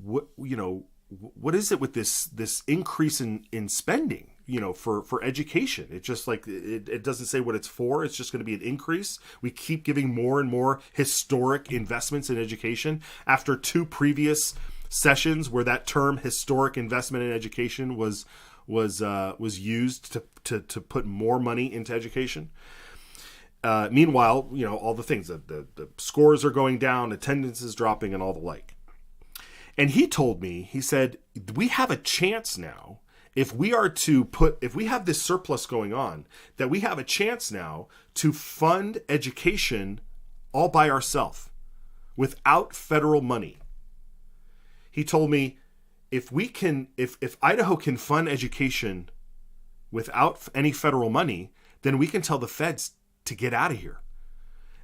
what is it with this increase in spending, for education? It's just like, it doesn't say what it's for. It's just going to be an increase. We keep giving more and more historic investments in education after 2 previous sessions where that term historic investment in education was used to put more money into education. Meanwhile, all the things, the scores are going down, attendance is dropping, and all the like. And he told me, he said, we have a chance now, if we have this surplus going on, that we have a chance now to fund education all by ourselves without federal money. He told me, if Idaho can fund education without any federal money, then we can tell the feds to get out of here.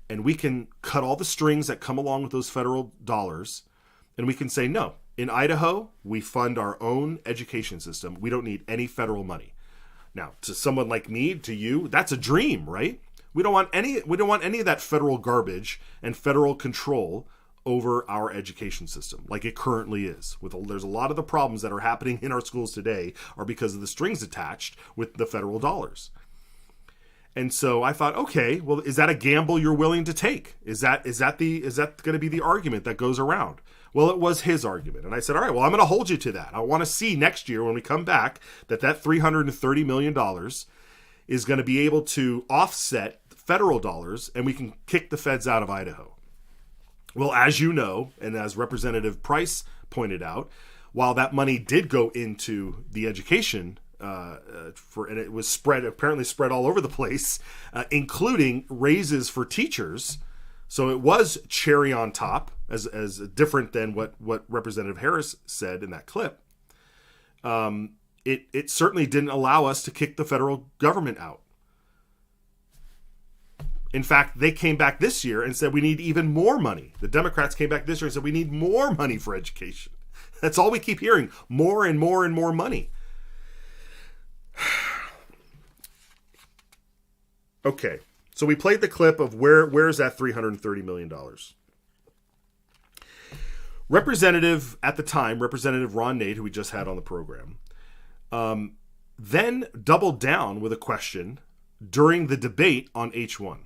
And we can cut all the strings that come along with those federal dollars. And we can say, no, in Idaho, we fund our own education system. We don't need any federal money. Now, to someone like me, to you, that's a dream, right? We don't want any of that federal garbage and federal control over our education system like it currently is. There's a lot of the problems that are happening in our schools today are because of the strings attached with the federal dollars. And so I thought, okay, well, is that a gamble you're willing to take? Is that going to be the argument that goes around? Well, it was his argument. And I said, all right, well, I'm going to hold you to that. I want to see next year when we come back that $330 million is going to be able to offset federal dollars, and we can kick the feds out of Idaho. Well, as you know, and as Representative Price pointed out, while that money did go into the education and it was apparently spread all over the place, including raises for teachers. So it was cherry on top, as different than what Representative Harris said in that clip. It certainly didn't allow us to kick the federal government out. In fact, they came back this year and said we need even more money. The Democrats came back this year and said we need more money for education. That's all we keep hearing, more and more and more money. Okay, so we played the clip of where's that $330 million. At the time, Representative Ron Nate, who we just had on the program, then doubled down with a question during the debate on H1.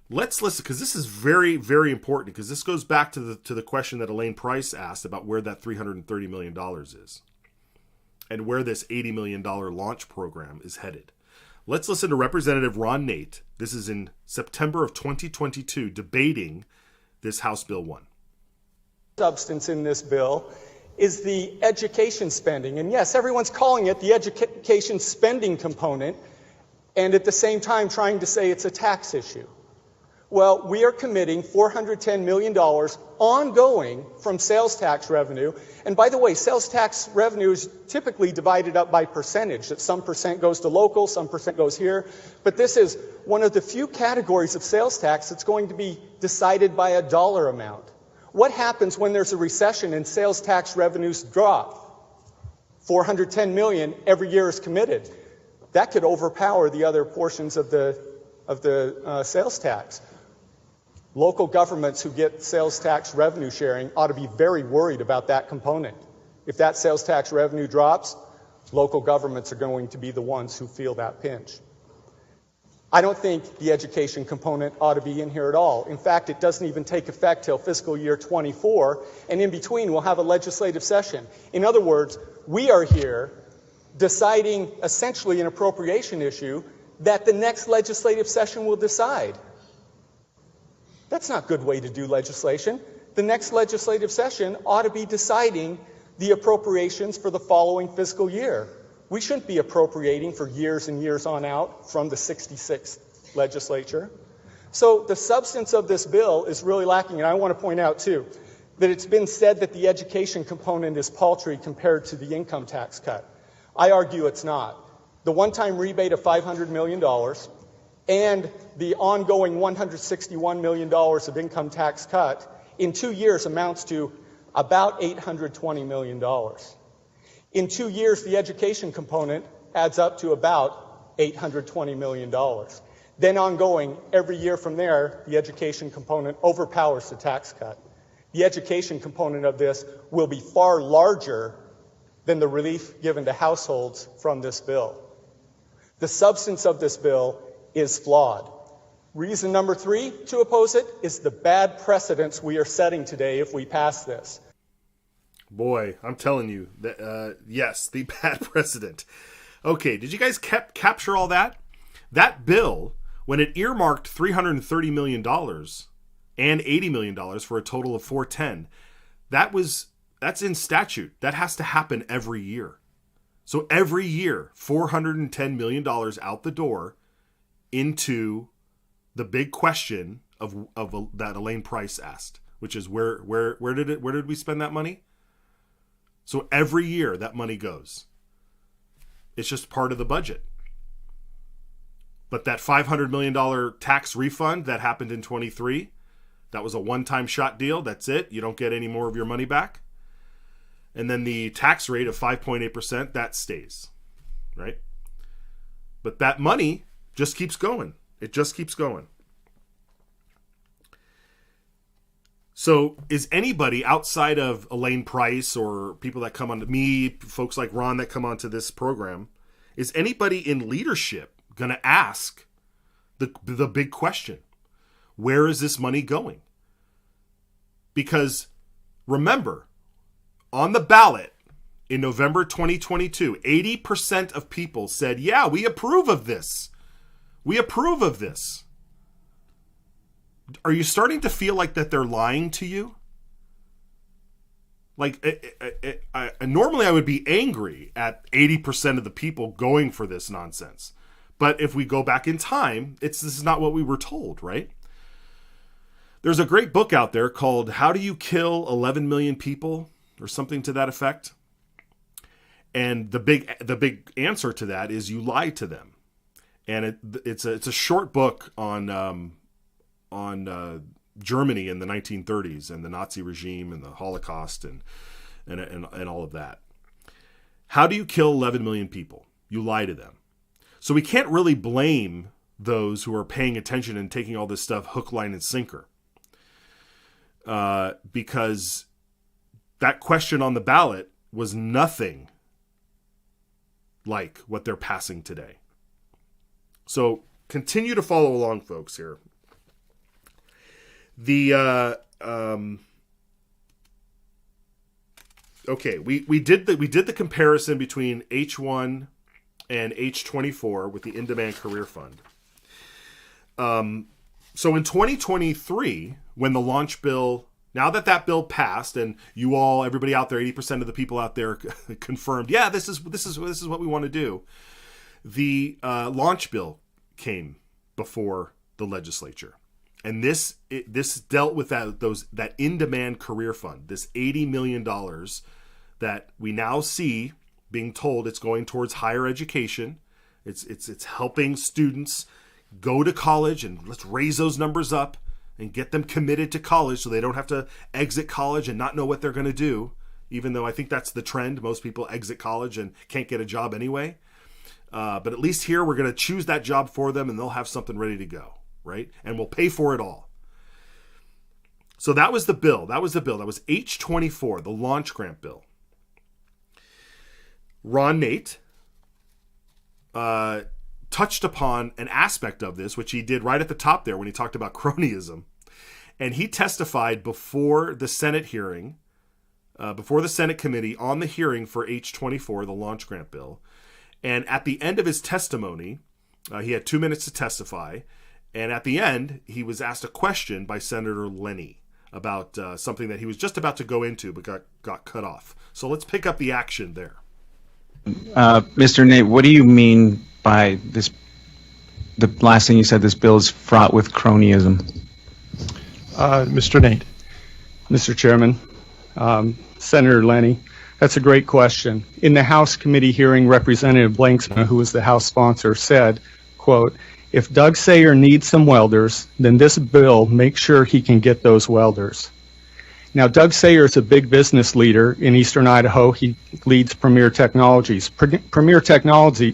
Let's listen, because this is very, very important, because this goes back to the question that Elaine Price asked about where that $330 million is and where this $80 million launch program is headed. Let's listen to Representative Ron Nate. This is in September of 2022, debating this House Bill 1. Substance in this bill is the education spending. And yes, everyone's calling it the education spending component, and at the same time trying to say it's a tax issue. Well, we are committing $410 million ongoing from sales tax revenue. And by the way, sales tax revenue is typically divided up by percentage, that some percent goes to local, some percent goes here. But this is one of the few categories of sales tax that's going to be decided by a dollar amount. What happens when there's a recession and sales tax revenues drop? $410 million every year is committed. That could overpower the other portions of the sales tax. Local governments who get sales tax revenue sharing ought to be very worried about that component. If that sales tax revenue drops, local governments are going to be the ones who feel that pinch. I don't think the education component ought to be in here at all. In fact, it doesn't even take effect till fiscal year 24, and in between we'll have a legislative session. In other words, we are here deciding essentially an appropriation issue that the next legislative session will decide. That's not a good way to do legislation. The next legislative session ought to be deciding the appropriations for the following fiscal year. We shouldn't be appropriating for years and years on out from the 66th legislature. So the substance of this bill is really lacking. And I want to point out, too, that it's been said that the education component is paltry compared to the income tax cut. I argue it's not. The one-time rebate of $500 million and the ongoing $161 million of income tax cut in 2 years amounts to about $820 million. In 2 years, the education component adds up to about $820 million. Then ongoing, every year from there, the education component overpowers the tax cut. The education component of this will be far larger than the relief given to households from this bill. The substance of this bill is flawed. Reason number 3 to oppose it is the bad precedents we are setting today if we pass this. Boy, I'm telling you, yes, the bad precedent. Okay, did you guys capture all that? That bill, when it earmarked $330 million and $80 million for a total of $410, that's in statute. That has to happen every year. So every year, $410 million out the door into the big question of that Elaine Price asked, which is where did we spend that money? So every year that money goes. It's just part of the budget. But that $500 million tax refund that happened in 23, that was a one-time shot deal. That's it. You don't get any more of your money back. And then the tax rate of 5.8%, that stays, right? But that money just keeps going. It just keeps going. So is anybody outside of Elaine Price or people that come on to me, folks like Ron that come onto this program, is anybody in leadership going to ask the big question? Where is this money going? Because remember, on the ballot in November 2022, 80% of people said, yeah, we approve of this. We approve of this. Are you starting to feel like that they're lying to you? Like, normally I would be angry at 80% of the people going for this nonsense. But if we go back in time, this is not what we were told, right? There's a great book out there called How Do You Kill 11 Million People? Or something to that effect. And the big answer to that is you lie to them. And it's a short book on Germany in the 1930s and the Nazi regime and the Holocaust and all of that. How do you kill 11 million people? You lie to them. So we can't really blame those who are paying attention and taking all this stuff hook, line, and sinker. Because that question on the ballot was nothing like what they're passing today. So continue to follow along, folks, here. Okay, we did the comparison between H1 and H24 with the In-Demand Career Fund. So in 2023, when the launch bill, now that bill passed, and you all, everybody out there, 80% of the people out there confirmed, yeah, this is what we want to do. The launch bill came before the legislature, and this dealt with that in-demand career fund, this $80 million that we now see being told it's going towards higher education. It's helping students go to college, and let's raise those numbers up and get them committed to college so they don't have to exit college and not know what they're going to do, even though I think that's the trend. Most people exit college and can't get a job anyway. But at least here we're going to choose that job for them, and they'll have something ready to go, right? And we'll pay for it all. So that was the bill. That was H24, the launch grant bill. Ron Nate touched upon an aspect of this, which he did right at the top there when he talked about cronyism. And he testified before the Senate hearing, before the Senate committee on the hearing for H-24, the launch grant bill. And at the end of his testimony, he had 2 minutes to testify. And at the end, he was asked a question by Senator Lenny about something that he was just about to go into but got cut off. So let's pick up the action there. Mr. Nate, what do you mean by this? The last thing you said, this bill is fraught with cronyism. Mr. Nate. Mr. Chairman, Senator Lenny, that's a great question. In the House committee hearing, Representative Blanksma, who was the House sponsor, said, quote, "If Doug Sayer needs some welders, then this bill makes sure he can get those welders." Now, Doug Sayer is a big business leader in Eastern Idaho. He leads Premier Technologies. Premier Technologies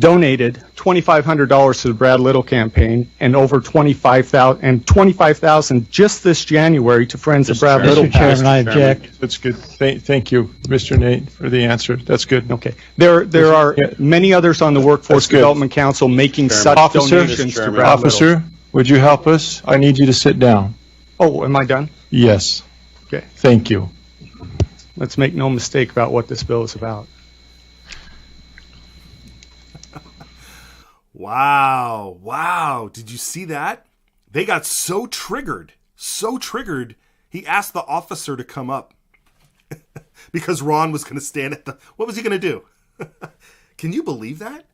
donated $2,500 to the Brad Little campaign and over $25,000 just this January to Friends of Brad Little. Mr. Chairman, I object. That's good. Thank you, Mr. Nate, for the answer. That's good. Okay. There are many others on the Workforce Development Council making such donations to Brad Officer, Little. would you help us? I need you to sit down. Oh, am I done? Yes. Okay. Thank you. Let's make no mistake about what this bill is about. Wow. Did you see that? They got so triggered, he asked the officer to come up because Ron was going to stand at what was he going to do? Can you believe that?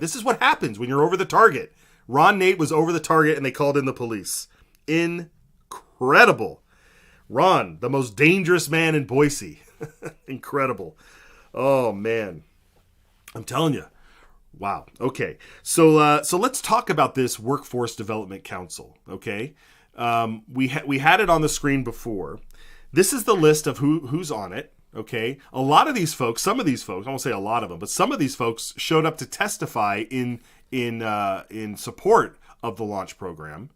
This is what happens when you're over the target. Ron Nate was over the target and they called in the police. Incredible. Ron, the most dangerous man in Boise. Incredible. Oh, man. I'm telling you. Wow. Okay. So let's talk about this Workforce Development Council. Okay. We had it on the screen before. This is the list of who's on it. Okay. A lot of these folks, some of these folks, I won't say a lot of them, but some of these folks showed up to testify in support of the launch program.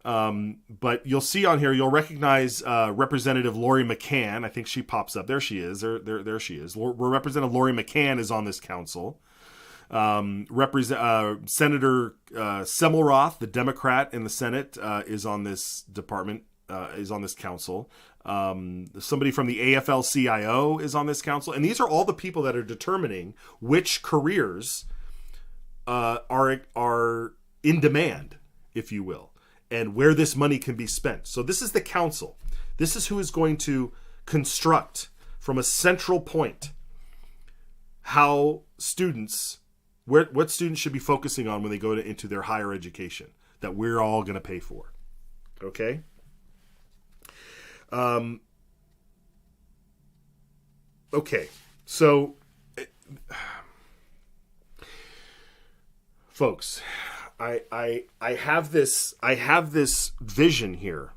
But you'll see on here, you'll recognize Representative Lori McCann. I think she pops up. There she is. There she is. Representative Lori McCann is on this council. Senator Semmelroth, the Democrat in the Senate, is on this department, is on this council. Somebody from the AFL-CIO is on this council. And these are all the people that are determining which careers are in demand, if you will, and where this money can be spent. So this is the council. This is who is going to construct from a central point how students, what students should be focusing on when they go into their higher education that we're all going to pay for. Okay? Okay. So, folks, I have this vision here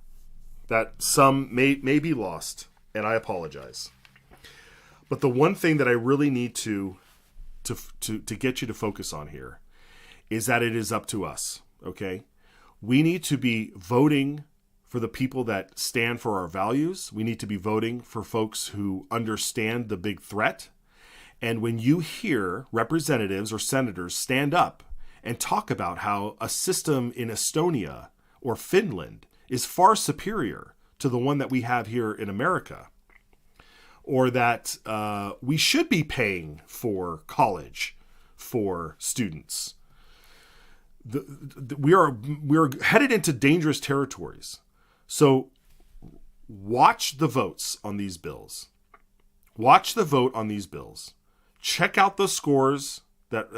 that some may be lost, and I apologize. But the one thing that I really need to get you to focus on here is that it is up to us, okay? We need to be voting for the people that stand for our values. We need to be voting for folks who understand the big threat. And when you hear representatives or senators stand up and talk about how a system in Estonia or Finland is far superior to the one that we have here in America, or that we should be paying for college for students, we are headed into dangerous territories. So watch the votes on these bills. Watch the vote on these bills. Check out the scores that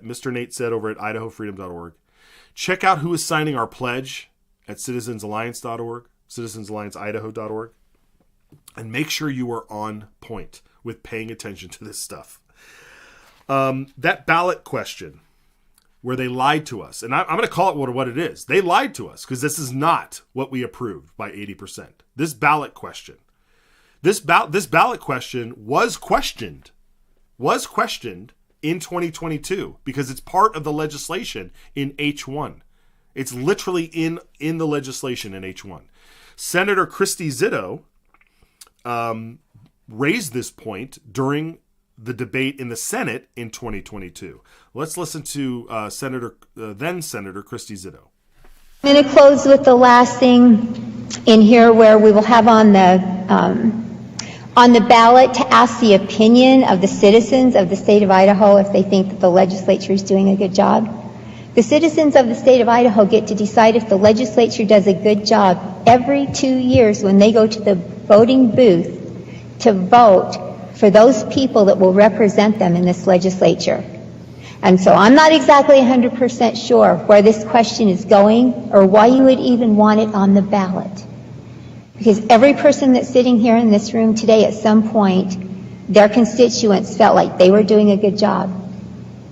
Mr. Nate said over at idahofreedom.org. Check out who is signing our pledge at citizensalliance.org, citizensallianceidaho.org. And make sure you are on point with paying attention to this stuff. That ballot question where they lied to us, and I'm going to call it what it is. They lied to us because this is not what we approved by 80%. This ballot question was questioned in 2022 because it's part of the legislation in H1. It's literally in the legislation in H1. Senator Christy Zitto raised this point during the debate in the Senate in 2022. Let's listen to then Senator Christy Zito. I'm going to close with the last thing in here, where we will have on the ballot to ask the opinion of the citizens of the state of Idaho if they think that the legislature is doing a good job. The citizens of the state of Idaho get to decide if the legislature does a good job every 2 years when they go to the voting booth to vote for those people that will represent them in this legislature. And so I'm not exactly 100% sure where this question is going or why you would even want it on the ballot. Because every person that's sitting here in this room today, at some point, their constituents felt like they were doing a good job.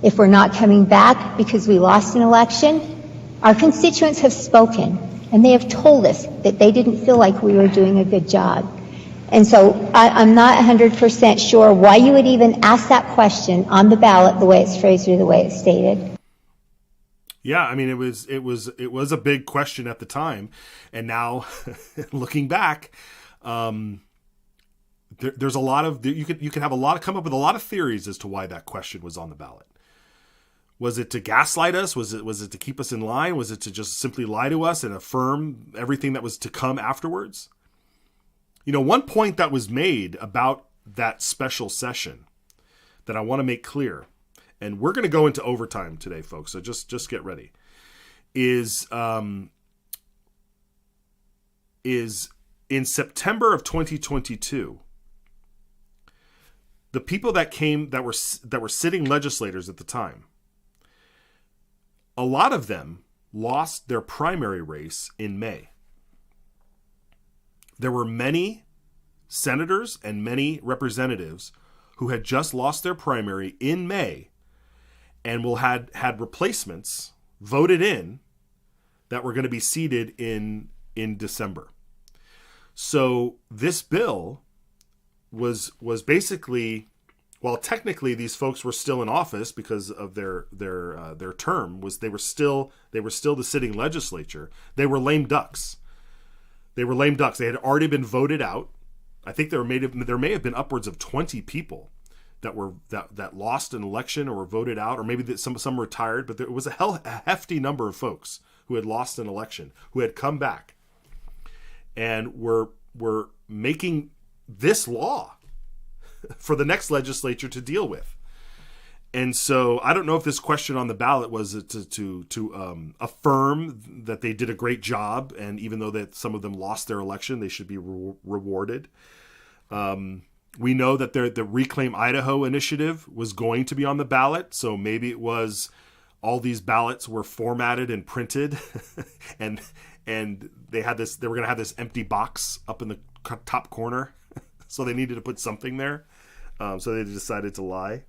If we're not coming back because we lost an election, our constituents have spoken, and they have told us that they didn't feel like we were doing a good job. And so I'm not 100% sure why you would even ask that question on the ballot the way it's phrased or the way it's stated. Yeah, I mean, it was a big question at the time, and now looking back, there's a lot of you could come up with a lot of theories as to why that question was on the ballot. Was it to gaslight us? Was it to keep us in line? Was it to just simply lie to us and affirm everything that was to come afterwards? One point that was made about that special session that I want to make clear, and we're going to go into overtime today, folks, so just get ready, is in September of 2022, the people that were sitting legislators at the time, a lot of them lost their primary race in May. There were many senators and many representatives who had just lost their primary in May and had replacements voted in that were going to be seated in December. So this bill was basically, while technically these folks were still in office because of their term, they were still the sitting legislature. They were lame ducks. They were lame ducks. They had already been voted out. I think there may have been upwards of 20 people that lost an election or were voted out, or maybe that some retired. But there was a hefty number of folks who had lost an election, who had come back, and were making this law for the next legislature to deal with. And so I don't know if this question on the ballot was to affirm that they did a great job, and even though that some of them lost their election, they should be rewarded. We know that the Reclaim Idaho initiative was going to be on the ballot, so maybe it was all these ballots were formatted and printed, and they were going to have this empty box up in the top corner, so they needed to put something there. So they decided to lie.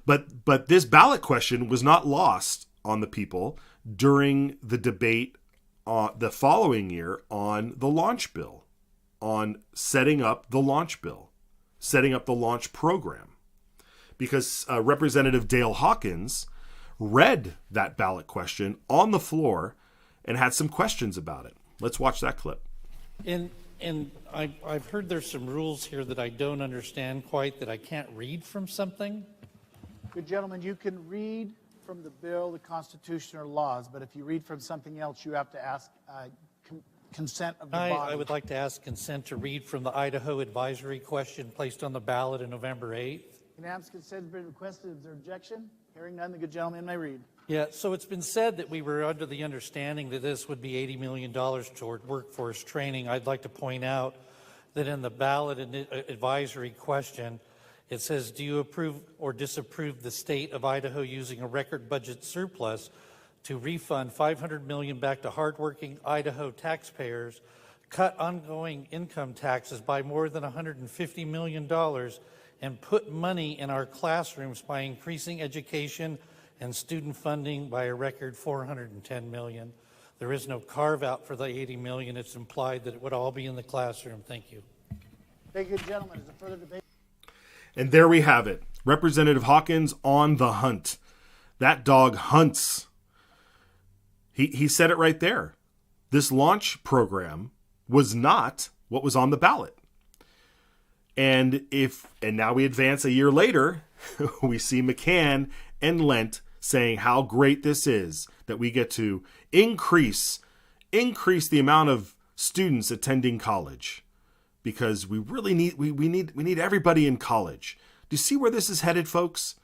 But this ballot question was not lost on the people during the debate the following year on the launch bill, on setting up the launch bill, setting up the launch program. Because Representative Dale Hawkins read that ballot question on the floor and had some questions about it. Let's watch that clip. And I've heard there's some rules here that I don't understand quite, that I can't read from something. Good gentlemen, you can read from the bill, the Constitution, or laws, but if you read from something else, you have to ask consent of the body. I would like to ask consent to read from the Idaho advisory question placed on the ballot on November 8th. Unanimous consent has been requested. Is there objection? Hearing none, the good gentleman may read. Yeah, so it's been said that we were under the understanding that this would be $80 million toward workforce training. I'd like to point out that in the ballot advisory question, it says, do you approve or disapprove the state of Idaho using a record budget surplus to refund $500 million back to hardworking Idaho taxpayers, cut ongoing income taxes by more than $150 million, and put money in our classrooms by increasing education and student funding by a record $410 million. There is no carve-out for the $80 million. It's implied that it would all be in the classroom. Thank you. Thank you, gentlemen. Is there further debate? And there we have it. Representative Hawkins on the hunt. That dog hunts. He said it right there. This launch program was not what was on the ballot. And now we advance a year later, we see McCann and Lent saying how great this is that we get to increase the amount of students attending college, because we really need we need everybody in college. Do you see where this is headed, folks?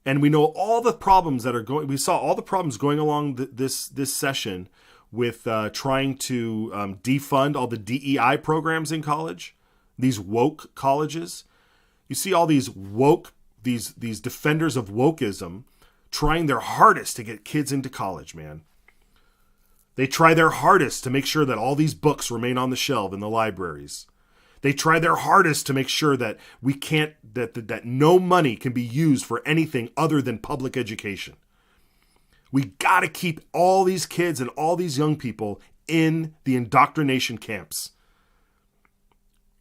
And we know all the problems that are going. We saw all the problems going along this session with trying to defund all the DEI programs in college, these woke colleges. You see all these woke, these defenders of wokeism trying their hardest to get kids into college, man. They try their hardest to make sure that all these books remain on the shelf in the libraries. They try their hardest to make sure that we can't, that no money can be used for anything other than public education. We got to keep all these kids and all these young people in the indoctrination camps.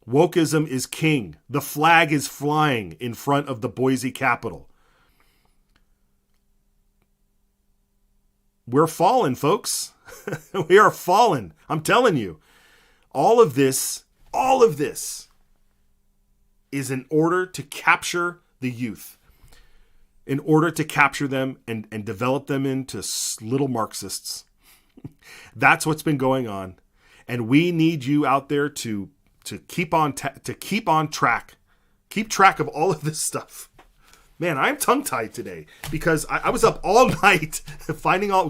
Wokeism is king. The flag is flying in front of the Boise Capitol. We're fallen, folks. We are fallen. I'm telling you. All of this is in order to capture the youth, in order to capture them and develop them into little Marxists. That's what's been going on. And we need you out there to keep on track. Keep track of all of this stuff. Man, I'm tongue-tied today because I was up all night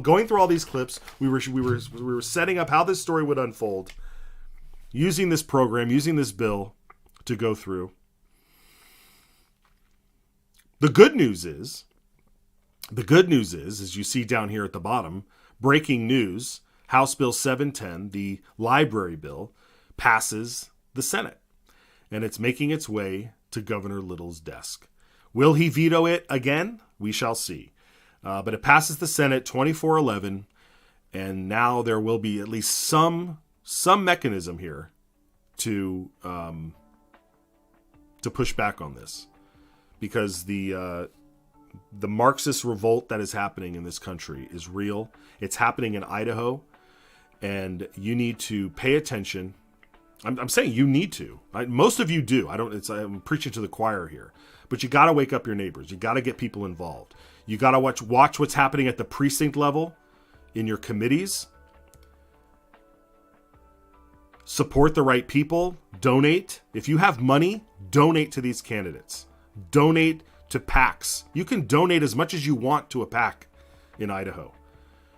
going through all these clips. We were setting up how this story would unfold, using this program, using this bill to go through. The good news is, as you see down here at the bottom, breaking news, House Bill 710, the library bill, passes the Senate, and it's making its way to Governor Little's desk. Will he veto it again? We shall see. But it passes the Senate 24-11, and now there will be at least some mechanism here to push back on this, because the Marxist revolt that is happening in this country is real. It's happening in Idaho, and you need to pay attention. I'm saying you need to. Most of you do. I'm preaching to the choir here. But you got to wake up your neighbors. You got to get people involved. You got to watch what's happening at the precinct level in your committees. Support the right people. Donate. If you have money, donate to these candidates. Donate to PACs. You can donate as much as you want to a PAC in Idaho.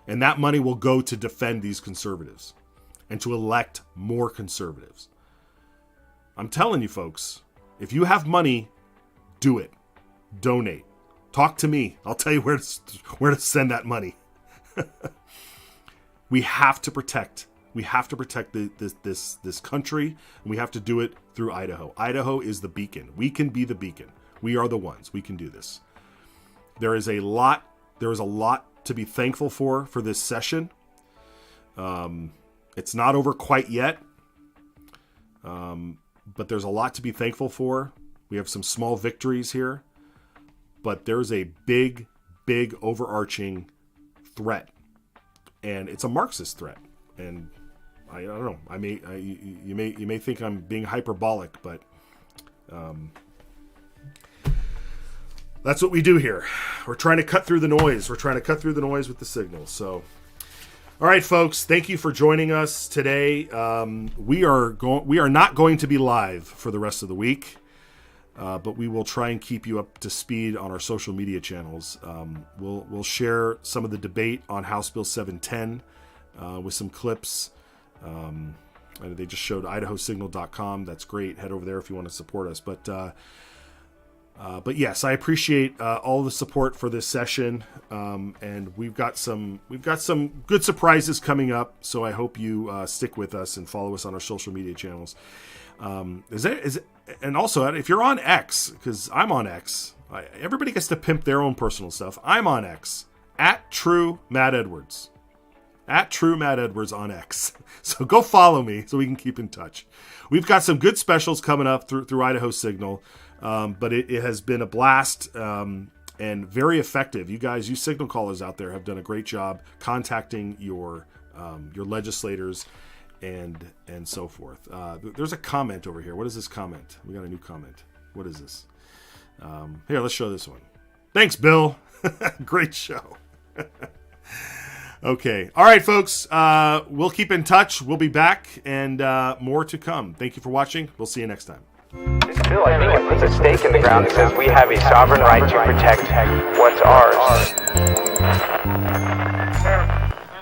And that money will go to defend these conservatives and to elect more conservatives. I'm telling you, folks, if you have money, do it. Donate. Talk to me. I'll tell you where to send that money. We have to protect. We have to protect this country, and we have to do it through Idaho. Idaho is the beacon. We can be the beacon. We are the ones. We can do this. There is a lot to be thankful for this session. It's not over quite yet, but there's a lot to be thankful for. We have some small victories here, but there's a big overarching threat, and it's a Marxist threat. And I don't know. You may think I'm being hyperbolic, but that's what we do here. We're trying to cut through the noise. We're trying to cut through the noise with the signals. So, all right, folks, thank you for joining us today. We are not going to be live for the rest of the week. But we will try and keep you up to speed on our social media channels. We'll share some of the debate on House Bill 710 with some clips. They just showed idahosignal.com. That's great. Head over there if you want to support us. But yes, I appreciate all the support for this session, and we've got some good surprises coming up. So I hope you stick with us and follow us on our social media channels. And also, if you're on X, because I'm on X, everybody gets to pimp their own personal stuff. I'm on X, @TrueMattEdwards. @TrueMattEdwards on X. So go follow me so we can keep in touch. We've got some good specials coming up through Idaho Signal, but it has been a blast and very effective. You signal callers out there have done a great job contacting your legislators and so forth. There's a comment over here. What is this comment? We got a new comment. What is this? Here, let's show this one. Thanks, Bill. Great show. Okay. All right, folks. We'll keep in touch. We'll be back, and more to come. Thank you for watching. We'll see you next time. This bill, I think, it puts a stake in the ground that says we have a sovereign right to protect what's ours.